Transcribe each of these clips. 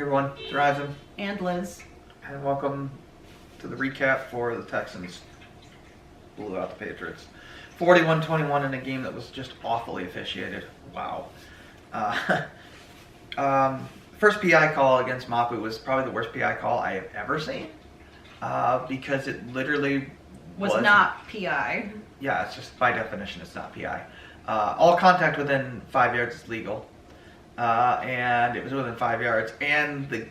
Everyone, it's Ryzen, And Liz. and welcome to the recap for the Texans. Blew out the Patriots. 41-21 in a game that was just awfully officiated. Wow. First PI call against Mapu was probably the worst PI call I have ever seen. Because it literally Was not PI. Yeah, it's just by definition it's not PI. All contact within 5 yards is legal. And it was within 5 yards, and the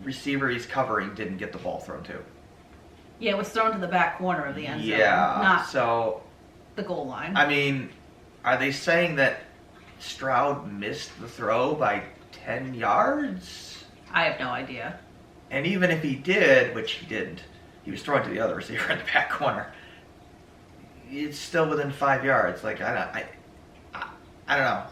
receiver he's covering didn't get the ball thrown to. Yeah, it was thrown to the back corner of the end zone. Yeah, not so the goal line. I mean, are they saying that Stroud missed the throw by 10 yards? I have no idea. And even if he did, which he didn't, he was throwing to the other receiver in the back corner. It's still within 5 yards. Like I don't know.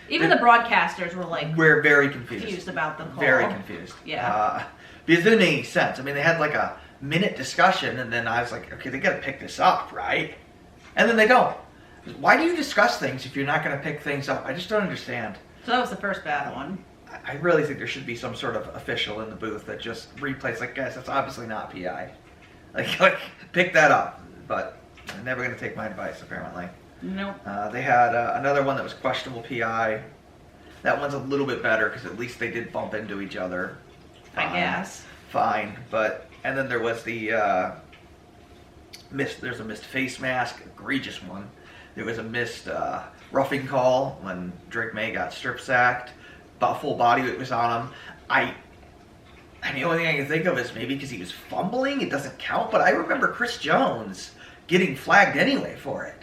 Even the broadcasters were like, we're very confused about the call. Very confused. Yeah. Because it didn't make any sense. I mean, they had like a minute discussion, and then I was like, okay, they got to pick this up, right? And then they don't. Why do you discuss things if you're not going to pick things up? I just don't understand. So that was the first bad one. I really think there should be some sort of official in the booth that just replays, like, guys, that's obviously not PI. Like pick that up. But they're never going to take my advice, apparently. Nope. They had another one that was questionable PI. That one's a little bit better because at least they did bump into each other. I guess. Fine, and then there was the there's a missed face mask, egregious one. There was a missed roughing call when Drake May got strip sacked. Full body that was on him. The only thing I can think of is maybe because he was fumbling, it doesn't count. But I remember Chris Jones getting flagged anyway for it.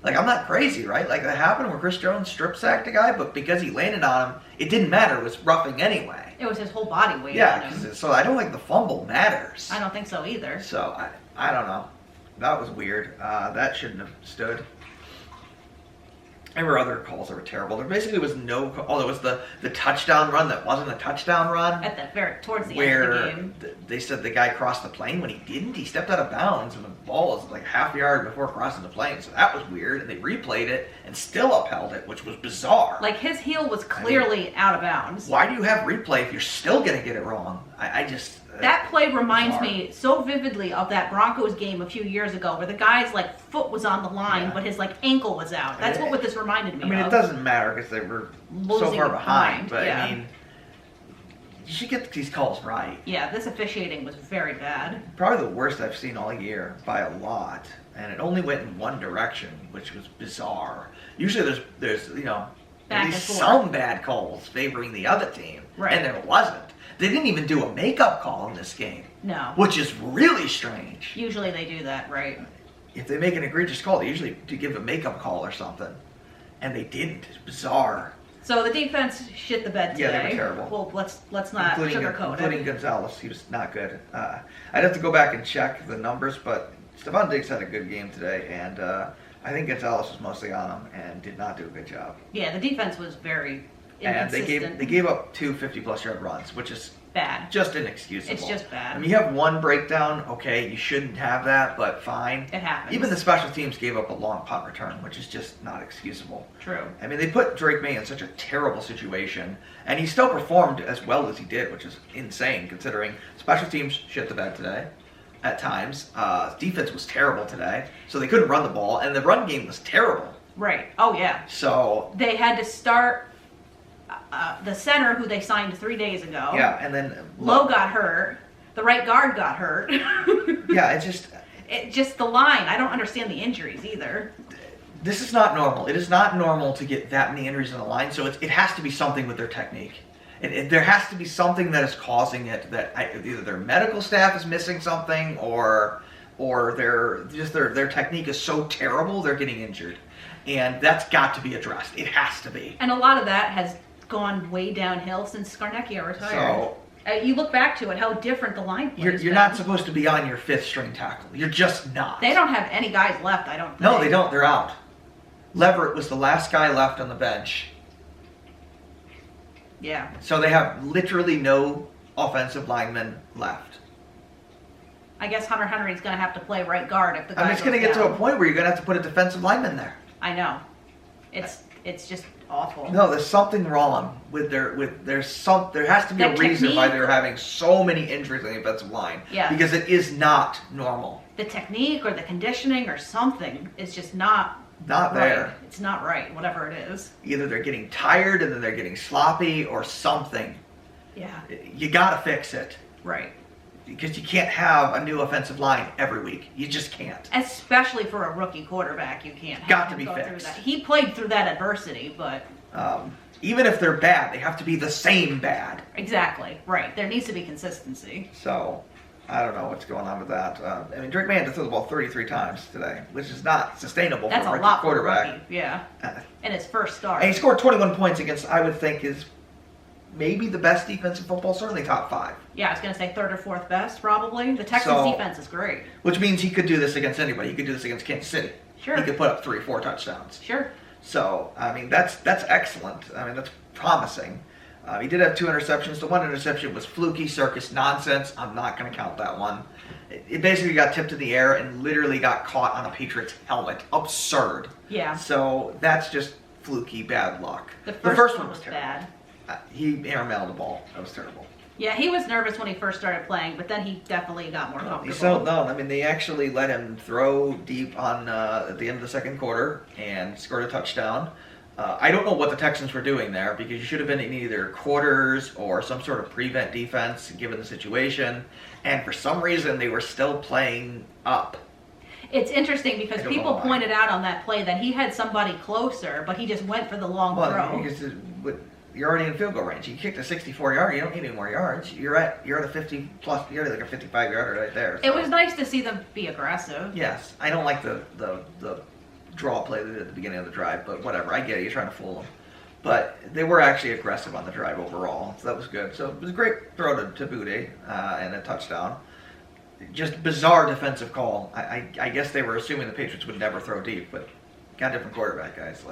Like, I'm not crazy, right? Like, that happened where Chris Jones strip sacked a guy, but because he landed on him, it didn't matter. It was roughing anyway. It was his whole body weight. Yeah, so I don't think the fumble matters. I don't think so either. So, I don't know. That was weird. That shouldn't have stood. There were other calls that were terrible. There basically was no call. Oh, there was the touchdown run that wasn't a touchdown run. At the towards the end of the game. They said the guy crossed the plane when he didn't. He stepped out of bounds and the ball was like half a yard before crossing the plane. So that was weird. And they replayed it and still upheld it, which was bizarre. Like, his heel was clearly out of bounds. Why do you have replay if you're still going to get it wrong? I just... That play reminds me so vividly of that Broncos game a few years ago where the guy's like foot was on the line, but his like ankle was out. That's what this reminded me of. I mean, it doesn't matter because they were so far behind, but yeah. I mean, you should get these calls right. Yeah, this officiating was very bad. Probably the worst I've seen all year by a lot, and it only went in one direction, which was bizarre. Usually there's at least some bad calls favoring the other team, and there wasn't. They didn't even do a makeup call in this game. No. Which is really strange. Usually they do that, right? If they make an egregious call, they usually do give a makeup call or something. And they didn't. It's bizarre. So the defense shit the bed today. Yeah, they were terrible. Well, let's not sugarcoat it. Including Gonzalez. He was not good. I'd have to go back and check the numbers, but Stephon Diggs had a good game today, and I think Gonzalez was mostly on him and did not do a good job. Yeah, the defense was very and they gave up 2 50-plus yard runs, which is bad. Just inexcusable. It's just bad. I mean, you have one breakdown, okay, you shouldn't have that, but fine. It happens. Even the special teams gave up a long punt return, which is just not excusable. True. I mean, they put Drake May in such a terrible situation, and he still performed as well as he did, which is insane considering special teams shit the bed today at times. Defense was terrible today, so they couldn't run the ball, and the run game was terrible. Right. Oh, yeah. So they had to start the center who they signed 3 days ago. Yeah, and then Lowe got hurt. The right guard got hurt. Yeah, it just the line. I don't understand the injuries either. This is not normal. It is not normal to get that many injuries on the line, so it has to be something with their technique. There has to be something that is causing it, that either their medical staff is missing something or their technique is so terrible they're getting injured. And that's got to be addressed. It has to be. And a lot of that has gone way downhill since Scarnecchia retired. So you look back to it, how different the line plays. You're not supposed to be on your 5th string tackle. You're just not. They don't have any guys left, I don't think. No, they don't. They're out. Leverett was the last guy left on the bench. Yeah. So they have literally no offensive linemen left. I guess Hunter Henry's going to have to play right guard if the guy I mean, it's going to get to a point where you're going to have to put a defensive lineman there. I know. It's just awful. No, there's something wrong with there has to be a reason why they're having so many injuries on the offensive line. Yeah. Because it is not normal. The technique or the conditioning or something is just not there. Right. It's not right, whatever it is. Either they're getting tired and then they're getting sloppy or something. Yeah. You gotta fix it. Right. Because you can't have a new offensive line every week. You just can't. Especially for a rookie quarterback, you can't have Got to him be go fixed. through that. He played through that adversity, but... even if they're bad, they have to be the same bad. Exactly. Right. There needs to be consistency. So, I don't know what's going on with that. I mean, Drake May had to throw the ball 33 times today, which is not sustainable That's for a a lot quarterback. For a rookie, yeah. And his first start. And he scored 21 points against, I would think, is maybe the best defense in football, certainly top 5. Yeah, I was going to say third or fourth best, probably. The Texans defense is great. Which means he could do this against anybody. He could do this against Kansas City. Sure. He could put up 3 or 4 touchdowns. Sure. So, I mean, that's excellent. I mean, that's promising. He did have 2 interceptions. The 1 interception was fluky circus nonsense. I'm not going to count that one. It basically got tipped in the air and literally got caught on a Patriots helmet. Absurd. Yeah. So, that's just fluky bad luck. The first one was terrible. Bad. He airmailed the ball. That was terrible. Yeah, he was nervous when he first started playing, but then he definitely got more comfortable. So, no, I mean, they actually let him throw deep on at the end of the second quarter and scored a touchdown. I don't know what the Texans were doing there because you should have been in either quarters or some sort of prevent defense given the situation. And for some reason, they were still playing up. It's interesting because people pointed out on that play that he had somebody closer, but he just went for the long throw. Because you're already in field goal range. You kicked a 64-yarder. You don't need any more yards. You're at a 50 plus. You're like a 55-yarder right there. So. It was nice to see them be aggressive. Yes, I don't like the draw play they did at the beginning of the drive, but whatever. I get it. You're trying to fool them. But they were actually aggressive on the drive overall, so that was good. So it was a great throw to Boutte and a touchdown. Just bizarre defensive call. I guess they were assuming the Patriots would never throw deep, but got a different quarterback, guys.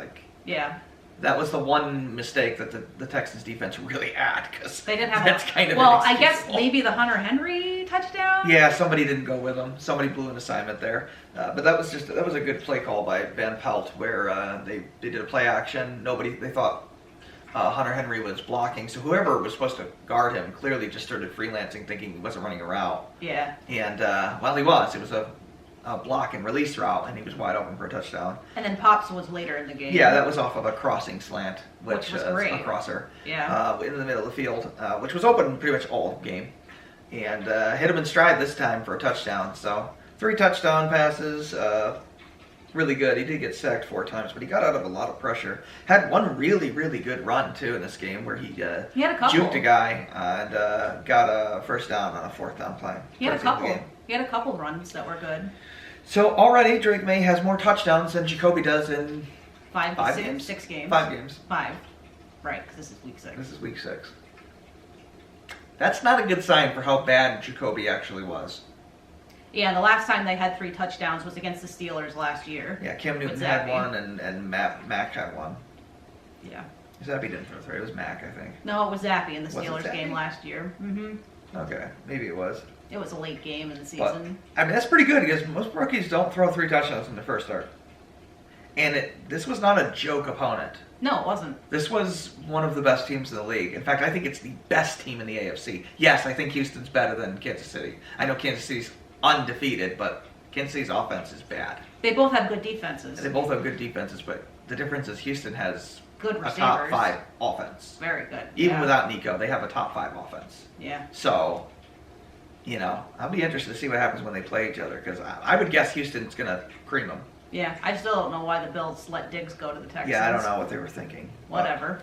Yeah. That was the one mistake that the Texans defense really had because they didn't have. That's kind of I guess maybe the Hunter Henry touchdown. Yeah, somebody didn't go with him. Somebody blew an assignment there, but that was a good play call by Van Pelt where they did a play action. They thought Hunter Henry was blocking, so whoever was supposed to guard him clearly just started freelancing, thinking he wasn't running a route. Yeah. And he was. It was a block and release route, and he was wide open for a touchdown. And then Pops was later in the game. Yeah, that was off of a crossing slant, which was great. A crosser. Yeah. In the middle of the field, which was open pretty much all game, and hit him in stride this time for a touchdown. So 3 touchdown passes, really good. He did get sacked 4 times, but he got out of a lot of pressure. Had one really, really good run too in this game where he had a couple. juked a guy and got a first down on a 4th down play. He had a couple. He had a couple runs that were good. So already Drake May has more touchdowns than Jacoby does in 5 games. 6 games. 5 games. 5. Right, because this is week 6. This is week 6. That's not a good sign for how bad Jacoby actually was. Yeah, the last time they had 3 touchdowns was against the Steelers last year. Yeah, Cam Newton had one and Mac had one. Yeah. Zappy didn't throw 3. It was Mac, I think. No, it was Zappy in the Steelers game last year. Mm-hmm. Okay, maybe it was. It was a late game in the season. But, I mean, that's pretty good because most rookies don't throw 3 touchdowns in their first start. And this was not a joke opponent. No, it wasn't. This was one of the best teams in the league. In fact, I think it's the best team in the AFC. Yes, I think Houston's better than Kansas City. I know Kansas City's undefeated, but Kansas City's offense is bad. They both have good defenses. They both have good defenses, but the difference is Houston has good receivers. A top 5 offense. Very good. Even without Nico, they have a top 5 offense. Yeah. So, I'll be interested to see what happens when they play each other because I would guess Houston's going to cream them. Yeah, I still don't know why the Bills let Diggs go to the Texans. Yeah, I don't know what they were thinking. Whatever.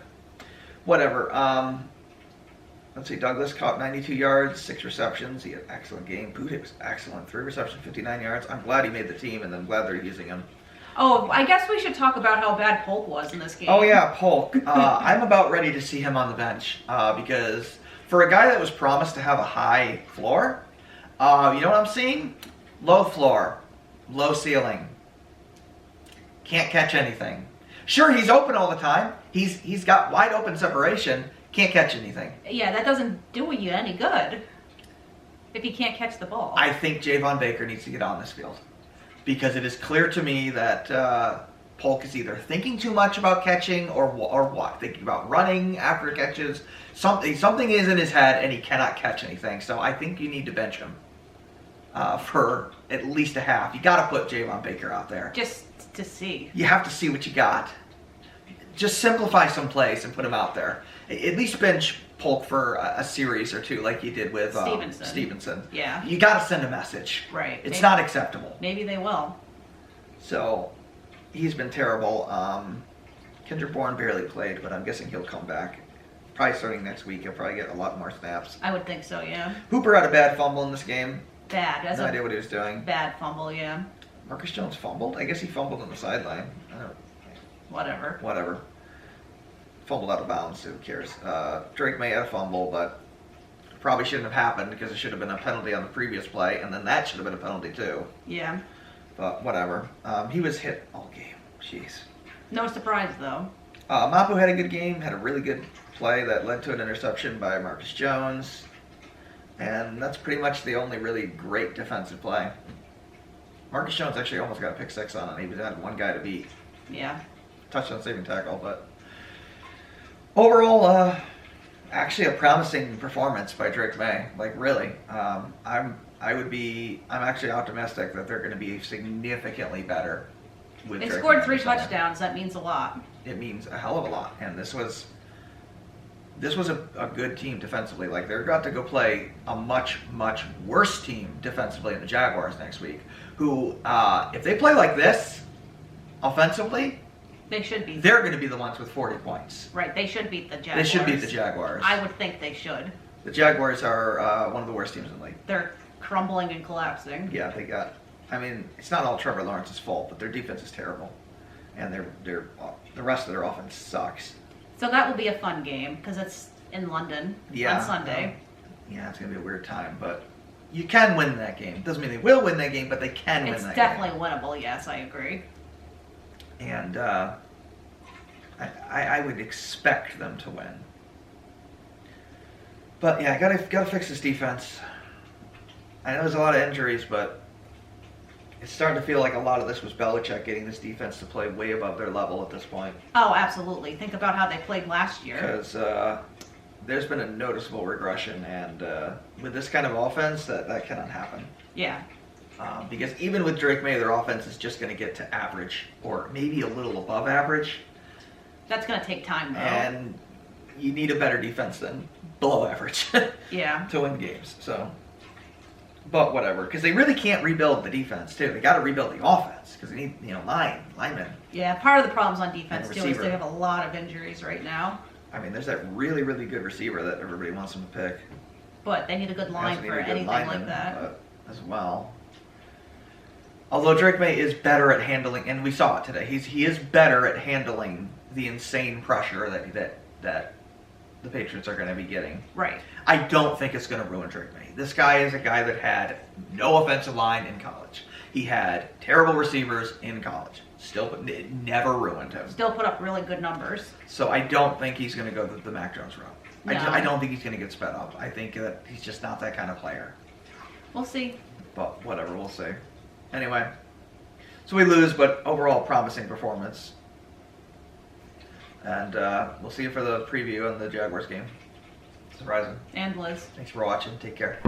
Let's see, Douglas caught 92 yards, 6 receptions. He had an excellent game. Boutte was excellent. 3 receptions, 59 yards. I'm glad he made the team, and I'm glad they're using him. Oh, I guess we should talk about how bad Polk was in this game. Oh, yeah, Polk. I'm about ready to see him on the bench because for a guy that was promised to have a high floor, you know what I'm seeing? Low floor, low ceiling. Can't catch anything. Sure, he's open all the time. He's got wide open separation. Can't catch anything. Yeah, that doesn't do you any good if he can't catch the ball. I think Javon Baker needs to get on this field because it is clear to me that Polk is either thinking too much about catching or what, thinking about running after catches. Something is in his head, and he cannot catch anything. So I think you need to bench him for at least a half. You got to put Javon Baker out there just to see. You have to see what you got. Just simplify some plays and put him out there. At least bench Polk for a series or two, like you did with Stevenson. Yeah. You got to send a message. Right. It's not acceptable. Maybe they will. So, he's been terrible. Kendrick Bourne barely played, but I'm guessing he'll come back. Probably starting next week, he'll probably get a lot more snaps. I would think so, yeah. Hooper had a bad fumble in this game. Bad. No idea what he was doing. Bad fumble, yeah. Marcus Jones fumbled? I guess he fumbled on the sideline. Whatever. Fumbled out of bounds, who cares? Drake May had a fumble, but probably shouldn't have happened because it should have been a penalty on the previous play, and then that should have been a penalty too. Yeah. But whatever. He was hit all game. Jeez. No surprise, though. Mapu had a good game, had a really good play that led to an interception by Marcus Jones. And that's pretty much the only really great defensive play. Marcus Jones actually almost got a pick six on it. He had one guy to beat. Yeah. Touchdown saving tackle, but overall, actually a promising performance by Drake May. Like really, I'm actually optimistic that they're going to be significantly better with. They scored 3 touchdowns. That means a lot. It means a hell of a lot, and this was a good team defensively. Like they're about to go play a much worse team defensively in the Jaguars next week. Who, if they play like this offensively. They should be. They're going to be the ones with 40 points. Right, they should beat the Jaguars. They should beat the Jaguars. I would think they should. The Jaguars are one of the worst teams in the league. They're crumbling and collapsing. Yeah, it's not all Trevor Lawrence's fault, but their defense is terrible. And the rest of their offense sucks. So that will be a fun game, because it's in London on Sunday. Yeah, it's going to be a weird time, but you can win that game. Doesn't mean they will win that game, but they can win that game. It's definitely winnable, yes, I agree. And I would expect them to win. But yeah, gotta fix this defense. I know there's a lot of injuries, but it's starting to feel like a lot of this was Belichick getting this defense to play way above their level at this point. Oh, absolutely. Think about how they played last year. Because there's been a noticeable regression, and with this kind of offense, that cannot happen. Yeah. Because even with Drake May, their offense is just going to get to average, or maybe a little above average. That's going to take time, though. And you need a better defense than below average yeah. to win games. So, but whatever, because they really can't rebuild the defense, too. They got to rebuild the offense, because they need, linemen. Yeah, part of the problems on defense, too, is they have a lot of injuries right now. I mean, there's that really, really good receiver that everybody wants them to pick. But they need a good line for anything like that. As well. Although Drake May is better at handling, and we saw it today, he is better at handling the insane pressure that the Patriots are going to be getting. Right. I don't think it's going to ruin Drake May. This guy is a guy that had no offensive line in college. He had terrible receivers in college. It never ruined him. Still put up really good numbers. So I don't think he's going to go the Mac Jones route. No. I don't think he's going to get sped up. I think that he's just not that kind of player. We'll see. But whatever, we'll see. Anyway, so we lose, but overall promising performance. And we'll see you for the preview on the Jaguars game. Surprising. And Liz. Thanks for watching. Take care.